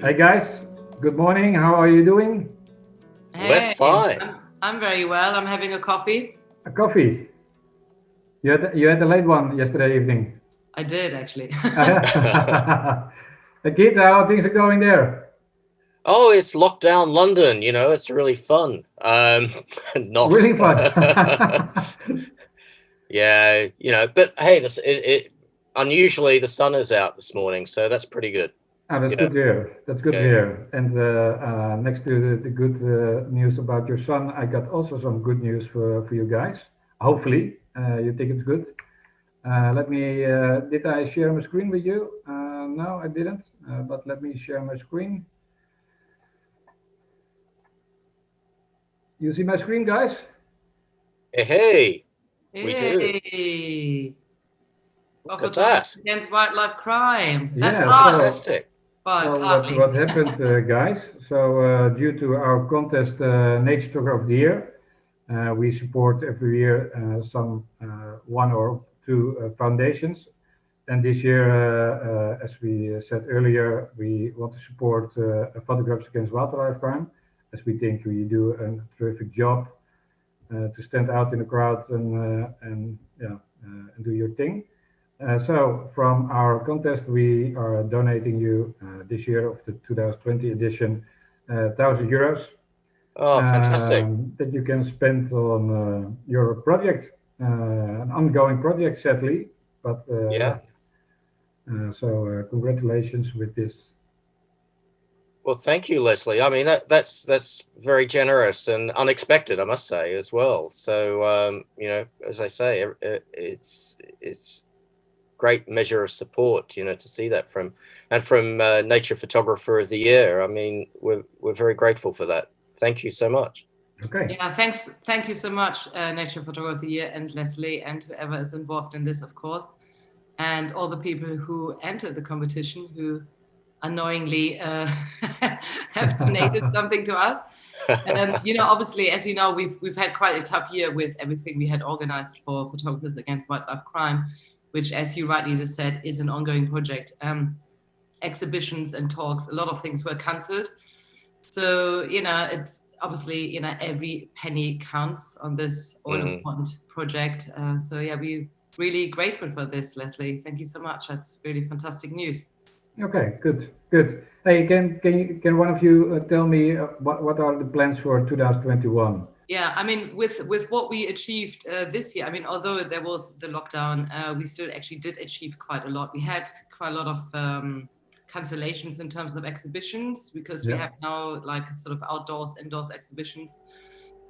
Hey guys, good morning. How are you doing? We're Hey, fine. I'm very well. I'm having a coffee. A coffee. You had a late one yesterday evening. I did actually. The kids, how things are going there? Oh, it's lockdown London, it's really fun. Not. Really fun. Yeah, but hey, unusually the sun is out this morning, so that's pretty good. Ah, that's You good know, to hear. That's good to yeah. hear. And next to the good news about your son, I got also some good news for you guys. Hopefully, you think it's good. Did I share my screen with you? No, I didn't. But let me share my screen. You see my screen, guys? Hey, we do. Hey, for Look at photographers that. against wildlife crime. That's Yeah, us. Fantastic. Well, so partly. what happened, guys? Due to our contest, Nature Photographer of the Year, we support every year some one or two foundations. And this year, as we said earlier, we want to support Photographers Against Wildlife Crime, as we think we do a terrific job to stand out in the crowd and yeah, and do your thing. So from our contest, we are donating you this year of the 2020 edition, €1,000 Oh, fantastic. that you can spend on your project, an ongoing project, sadly, but yeah. Yeah. Congratulations with this. Well, thank you, Leslie. I mean, that's very generous and unexpected, I must say, as well. So, as I say, it's great measure of support, to see that from Nature Photographer of the Year. I mean, we're very grateful for that. Thank you so much. Okay. Yeah, thanks. Thank you so much, Nature Photographer of the Year and Leslie and whoever is involved in this, of course, and all the people who entered the competition who unknowingly have donated something to us. Obviously, as you know, we've had quite a tough year with everything we had organized for Photographers Against Wildlife Crime, which, as you rightly just said, is an ongoing project. Exhibitions and talks, a lot of things were cancelled. So, it's obviously, every penny counts on this all-important project. So, yeah, we're really grateful for this, Leslie. Thank you so much. That's really fantastic news. Okay, good, good. Hey, can one of you tell me what are the plans for 2021? Yeah, I mean, with what we achieved this year, I mean, although there was the lockdown, we still actually did achieve quite a lot. We had quite a lot of cancellations in terms of exhibitions because we Yeah. have now like a sort of outdoors, indoors exhibitions,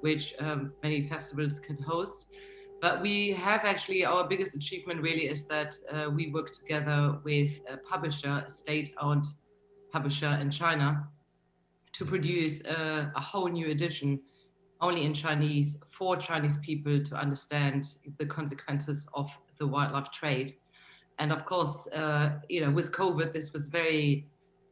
which many festivals can host. But we have actually, our biggest achievement really is that we work together with a publisher, a state-owned publisher in China, to produce a whole new edition only in Chinese for Chinese people to understand the consequences of the wildlife trade. And of course, with COVID, this was very,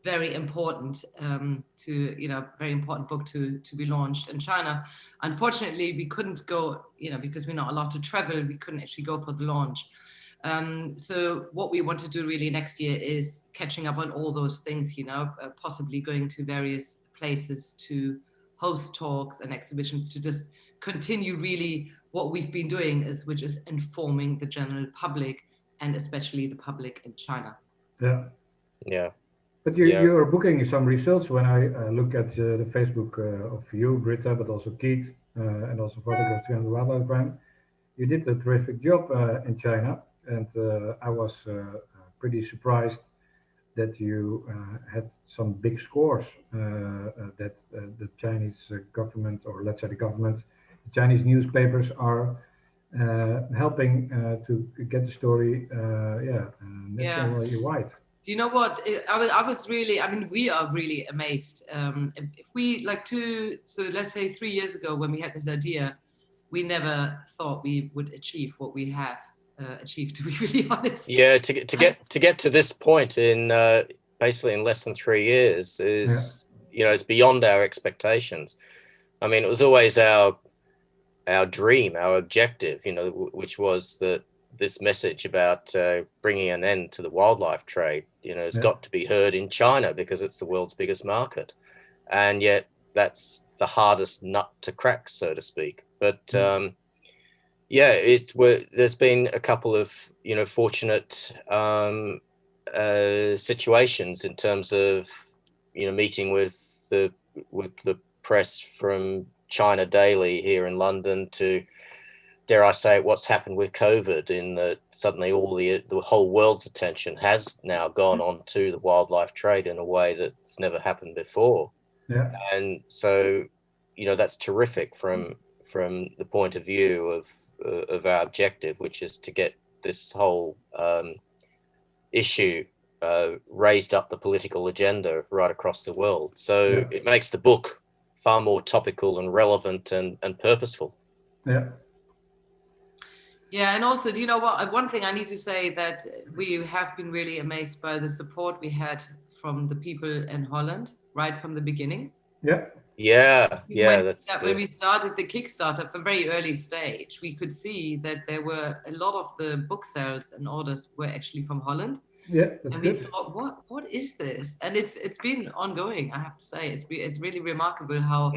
very important very important book to be launched in China. Unfortunately, we couldn't go, because we're not allowed to travel, we couldn't actually go for the launch. So what we want to do really next year is catching up on all those things, possibly going to various places to host talks and exhibitions to just continue really what we've been doing, which is informing the general public and especially the public in China. Yeah. Yeah. But Yeah. you're booking some results when I look at the Facebook of you, Britta, but also Keith, and also Photographers Against Wildlife Crime. You did a terrific job in China, and I was pretty surprised that you had some big scores that the Chinese government, or let's say the government, the Chinese newspapers are helping to get the story, Yeah. nationwide. Do you know what? I was really, I mean, we are really amazed. If we so let's say 3 years ago when we had this idea, we never thought we would achieve what we have achieved, to be really honest. Yeah, to get to this point in basically in less than 3 years Yeah, is beyond our expectations. I mean, it was always our dream, our objective, which was that this message about bringing an end to the wildlife trade it's got to be heard in China because it's the world's biggest market, and yet that's the hardest nut to crack, so to speak. But there's been a couple of fortunate situations in terms of meeting with the press from China Daily here in London to, dare I say, what's happened with COVID, in that suddenly the whole world's attention has now gone on to the wildlife trade in a way that's never happened before. Yeah. And so, that's terrific from the point of view of our objective, which is to get this whole issue raised up the political agenda right across the world. So it makes the book far more topical and relevant and purposeful. Yeah. Yeah, and also, do you know what? One thing I need to say, that we have been really amazed by the support we had from the people in Holland right from the beginning. Yeah. When we started the Kickstarter from very early stage, we could see that there were a lot of the book sales and orders were actually from Holland. Yeah, that's and good. We thought, what is this? And it's been ongoing, I have to say. It's really remarkable how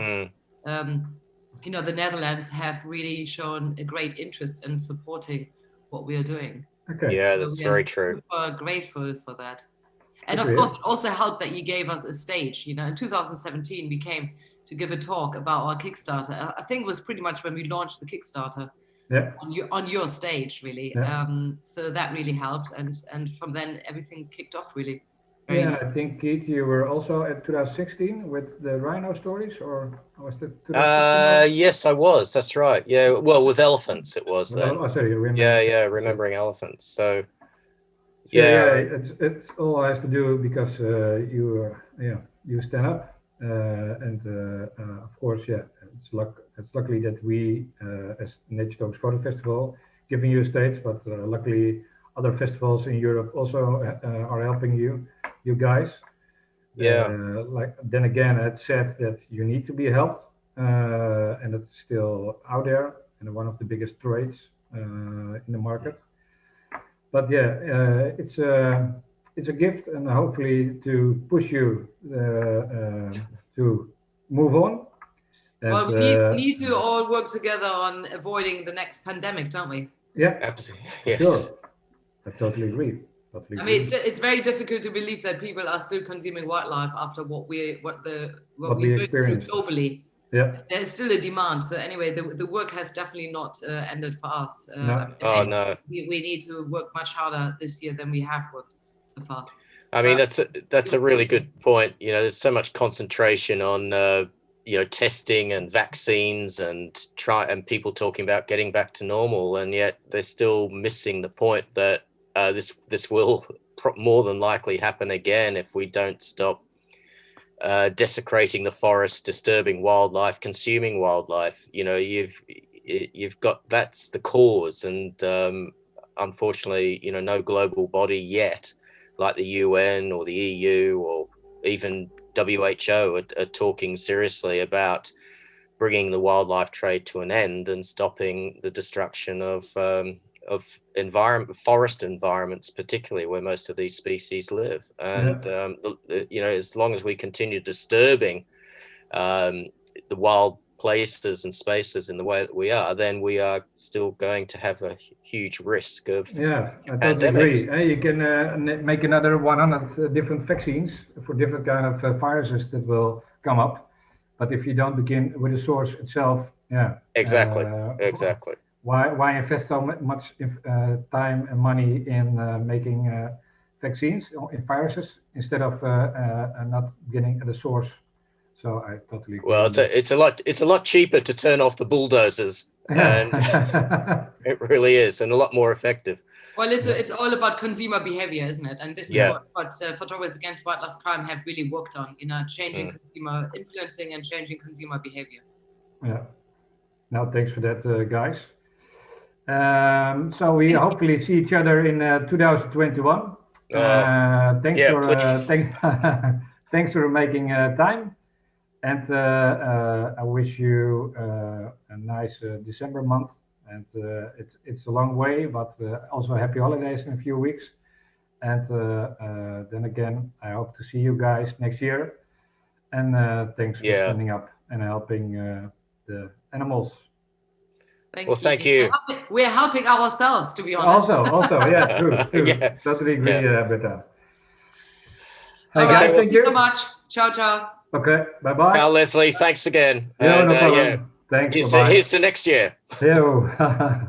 the Netherlands have really shown a great interest in supporting what we are doing. Okay. Yeah, that's very true. Super grateful for that. And of course, it also helped that you gave us a stage. In 2017, we came to give a talk about our Kickstarter. I think it was pretty much when we launched the Kickstarter on your stage, really. Yeah. So that really helped. And from then, everything kicked off, really. I think, Keith, you were also at 2016 with the rhino stories, or was it 2016? Yes, I was. That's right. Yeah, well, with elephants it was then. Oh, sorry, remembering elephants. So it all has to do because you stand up, and of course, it's luckily that we as Nature Talks Photo Festival giving you a stage, but luckily other festivals in Europe also are helping you guys. Then again, it's said that you need to be helped, and it's still out there and one of the biggest trades in the market. But it's a gift, and hopefully to push you to move on. And, well, we need to all work together on avoiding the next pandemic, don't we? Yeah, absolutely. Yes. Sure. I totally agree. I mean, it's very difficult to believe that people are still consuming wildlife after what we experienced globally. Yeah, there's still a demand. So anyway, the work has definitely not ended for us. No. We need to work much harder this year than we have worked so far. I mean, that's a really good point. There's so much concentration on testing and vaccines and people talking about getting back to normal, and yet they're still missing the point that this will more than likely happen again if we don't stop desecrating the forest, disturbing wildlife, consuming wildlife. You've got, that's the cause, and unfortunately, no global body yet, like the UN or the EU or even WHO, are talking seriously about bringing the wildlife trade to an end and stopping the destruction of forest environments, particularly where most of these species live. And as long as we continue disturbing the wild places and spaces in the way that we are, then we are still going to have a huge risk of I totally agree. You can make another 100 different vaccines for different kind of viruses that will come up, but if you don't begin with the source itself, exactly. Why invest so much time and money in making vaccines in viruses instead of not getting at the source? So I totally agree. Well, it's a lot cheaper to turn off the bulldozers, and it really is, and a lot more effective. Well, it's all about consumer behavior, isn't it? And this is what Photographers Against Wildlife Crime have really worked on, changing consumer influencing and changing consumer behavior. Yeah. Now, thanks for that, guys. So we hopefully see each other in 2021. Thanks for making time, and I wish you a nice December month. And it's a long way, but also happy holidays in a few weeks. And then again, I hope to see you guys next year. And thanks for standing up and helping the animals. Well, thank you. We're helping ourselves, to be honest. Also, yeah, true. Yeah. Totally agree with that. Hey All guys, right, thank you so much. Ciao, ciao. Okay, bye-bye. Ciao, Leslie. Thanks again. Yeah, and, no problem. Thanks, bye-bye. Here's to next year. Yo.